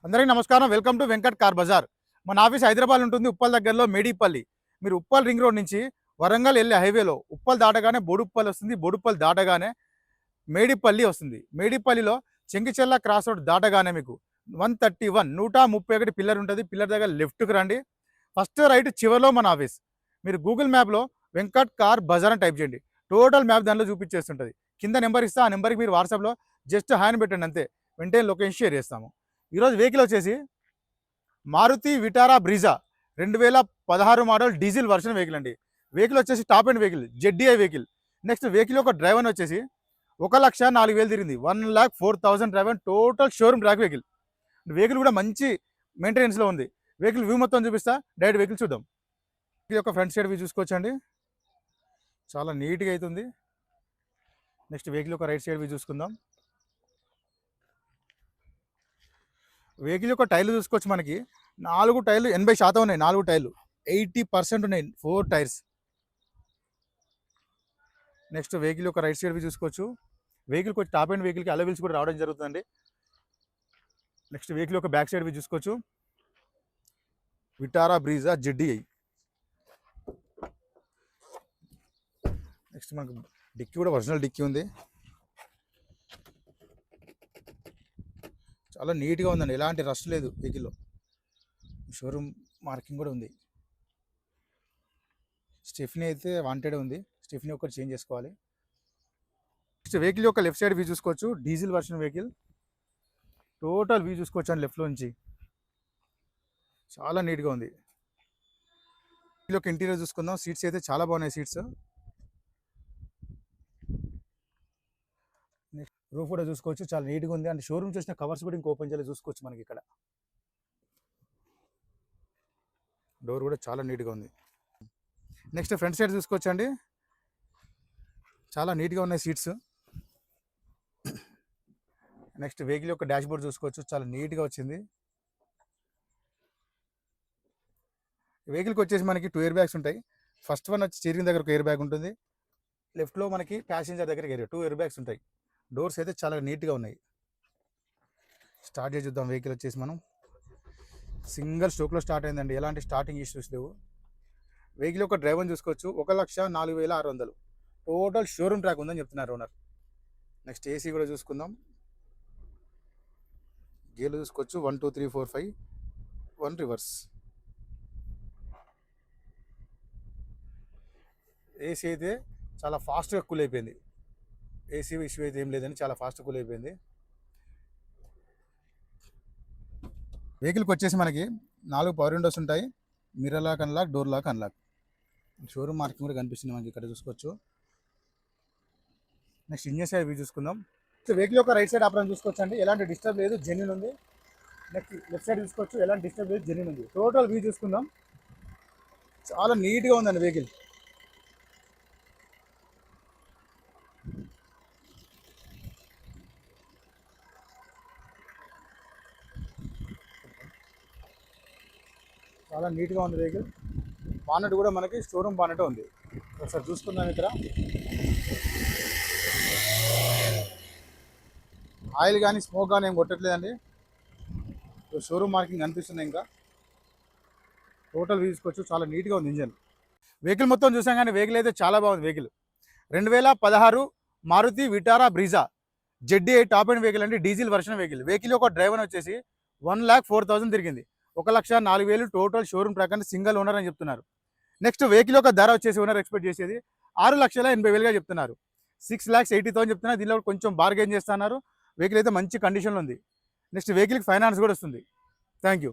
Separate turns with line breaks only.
అందరికీ నమస్కారం. Welcome to Venkat car Bazaar. మన ఆఫీస్ హైదరాబాద్ ఉంటుంది, ఉప్పల్ దగ్గరలో మేడిపల్లి. మీరు ఉప్పల్ రింగ్ రోడ్ నుంచి వరంగల్ వెళ్ళే హైవేలో ఉప్పల్ దాటగానే బోడుప్పల్ వస్తుంది. బోడుప్పల్ దాటగానే మేడిపల్లి వస్తుంది. మేడిపల్లిలో చెంగిచెల్ల క్రాస్ రోడ్ దాటగానే మీకు 131 131 పిల్లర్ ఉంటుంది. పిల్లర్ దగ్గర లెఫ్ట్కి రండి. ఫస్ట్ రైట్ చివరిలో మన ఆఫీస్. మీరు గూగుల్ మ్యాప్లో వెంకట్ కార్ బజార్ అని టైప్ చేయండి. టోటల్ మ్యాప్ దానిలో చూపించేస్తుంటుంది. కింద నెంబర్ ఇస్తా, ఆ నెంబర్కి మీరు వాట్సాప్లో జస్ట్ హ్యాండ్ పెట్టండి అంతే, వెంటనే లొకేషన్ షేర్ చేస్తాము. ఈరోజు వెహికల్ వచ్చేసి Maruti Vitara Brezza 2016 model diesel version vehicle అండి. వెహికల్ వచ్చేసి top end vehicle, ZDI vehicle. Next vehicle యొక్క డ్రైవర్ వచ్చేసి 1,04,000 తిరిగింది. 1,04,000 driver, total showroom track vehicle. Vehicle కూడా మంచి మెయింటెనెన్స్లో ఉంది. వెహికల్ వ్యూ మొత్తం చూపిస్తా, డైరెక్ట్ వెహికల్ చూద్దాం. వెహికల్ యొక్క ఫ్రంట్ సైడ్ వ్యూ చూసుకోవచ్చండి, చాలా నీట్గా అవుతుంది. నెక్స్ట్ వెహికల్ యొక్క రైట్ సైడ్ వ్యూ చూసుకుందాం. వెహికల్ యొక్క టైర్లు చూసుకోవచ్చు. మనకి 4 టైర్లు 80% ఉన్నాయి. 4 టైర్లు 80% ఉన్నాయి, 4 టైర్స్. నెక్స్ట్ వెహికల్ యొక్క రైట్ సైడ్ చూసుకోవచ్చు. వెహికల్ కొంచెం టాప్ అండ్ వెహికల్కి అలై వీల్స్ కూడా రావడం జరుగుతుందండి. నెక్స్ట్ వెహికల్ యొక్క బ్యాక్ సైడ్ చూసుకోవచ్చు. Vitara Brezza ZDi. నెక్స్ట్ మనకు డిక్కీ కూడా ఒరిజినల్ డిక్కీ ఉంది, చాలా నీట్గా ఉందండి, ఎలాంటి రష్ లేదు వెహికల్లో. షోరూమ్ మార్కింగ్ కూడా ఉంది. స్టెఫ్నీ అయితే వాంటెడ్ ఉంది, స్టెఫ్నీ ఒకటి చేంజ్ చేసుకోవాలి. నెక్స్ట్ వెహికల్ యొక్క లెఫ్ట్ సైడ్ వ్యూ చూసుకోవచ్చు. Diesel version vehicle, total view చూసుకోవచ్చు అండి లెఫ్ట్లో నుంచి, చాలా నీట్గా ఉంది. వెహికల్ యొక్క ఇంటీరియర్ చూసుకుందాం. సీట్స్ అయితే చాలా బాగున్నాయి సీట్స్. నెక్స్ట్ రూఫ్ కూడా చూసుకోవచ్చు, చాలా నీట్గా ఉంది. అండ్ షోరూమ్ చూసిన కవర్స్ కూడా ఇంకా ఓపెన్ చేయాలి చూసుకోవచ్చు. మనకి ఇక్కడ డోర్ కూడా చాలా నీట్గా ఉంది. నెక్స్ట్ ఫ్రంట్ సైడ్ చూసుకోవచ్చు అండి, చాలా నీట్గా ఉన్నాయి సీట్స్. నెక్స్ట్ వెహికల్ యొక్క డాష్ బోర్డ్ చూసుకోవచ్చు, చాలా నీట్గా వచ్చింది. వెహికల్కి వచ్చేసి మనకి 2 ఎయిర్ బ్యాగ్స్ ఉంటాయి. ఫస్ట్ వన్ వచ్చి స్టీరింగ్ దగ్గర ఒక ఎయిర్ బ్యాగ్ ఉంటుంది. లెఫ్ట్లో మనకి ప్యాసింజర్ దగ్గర 2 ఎయిర్ బ్యాగ్స్ ఉంటాయి. డోర్స్ అయితే చాలా నీట్గా ఉన్నాయి. స్టార్ట్ చేసి చూద్దాం. వెహికల్ వచ్చేసి మనం సింగిల్ స్ట్రోక్లో స్టార్ట్ అయిందండి, ఎలాంటి స్టార్టింగ్ ఇష్యూస్ లేవు. వెహికల్ యొక్క డ్రైవర్ చూసుకోవచ్చు. 1,04,600 టోటల్ షోరూమ్ ట్రాక్ ఉందని చెప్తున్నారు ఓనర్. నెక్స్ట్ ఏసీ కూడా చూసుకుందాం. గేర్లు చూసుకోవచ్చు, 1 2 3 4 5, 1 రివర్స్. ఏసీ అయితే చాలా ఫాస్ట్గా కూల్ అయిపోయింది. ఏసీ ఇష్యూ అయితే ఏం లేదని చాలా ఫాస్ట్గా కూల్ అయిపోయింది. వెహికల్కి వచ్చేసి మనకి 4 పవర్ విండోస్ ఉంటాయి. Mirror lock unlock, door lock unlock. Showroom marking కూడా కనిపిస్తుంది మనకి ఇక్కడ చూసుకోవచ్చు. నెక్స్ట్ ఇంజన్ సైడ్ వ్యూ చూసుకుందాం. సో వెహికల్ యొక్క రైట్ సైడ్ ఆపరేషన్ చూసుకోవచ్చు అండి, ఎలాంటి డిస్టర్బ్ లేదు, జెన్యూన్ ఉంది. నెక్స్ట్ లెఫ్ట్ సైడ్ చూసుకోవచ్చు, ఎలాంటి డిస్టర్బ్ లేదు, జెన్యూన్ ఉంది. టోటల్ వ్యూ చూసుకుందాం. చాలా నీట్గా ఉందండి వెహికల్. చాలా నీట్గా ఉంది వెహికల్. బానెట్ కూడా మనకి షోరూమ్ బానెట్ ఉంది. ఒకసారి చూసుకుందాం. ఇక్కడ ఆయిల్ కానీ స్మోక్ కానీ ఏం కొట్టట్లేదండి. షోరూమ్ మార్కింగ్ కనిపిస్తుంది. ఇంకా టోటల్ వ్యూ చూసుకోవచ్చు, చాలా నీట్గా ఉంది ఇంజన్. వెహికల్ మొత్తం చూసాం కానీ వెహికల్ అయితే చాలా బాగుంది. Vehicle 2016 Maruti Vitara Brezza ZDI top end vehicle అండి, డీజిల్ వర్షన్ వెహికల్. వెహికల్ యొక్క డ్రైవర్ వచ్చేసి 1,04,000 తిరిగింది. 1,04,000 టోటల్ షోరూమ్ ట్రాక్ అంటే సింగిల్ ఓనర్ అని చెప్తున్నారు. నెక్స్ట్ వెహికల్ యొక్క ధర వచ్చేసి ఓనర్ ఎక్స్పెక్ట్ చేసేది 6,80,000గా చెప్తున్నారు. 6,80,000 చెప్తున్నారు. దీనిలో కొంచెం బార్గెన్ చేస్తున్నారు. వెహికల్ అయితే మంచి కండిషన్లో ఉంది. నెక్స్ట్ వెహికల్కి ఫైనాన్స్ కూడా వస్తుంది. Thank you.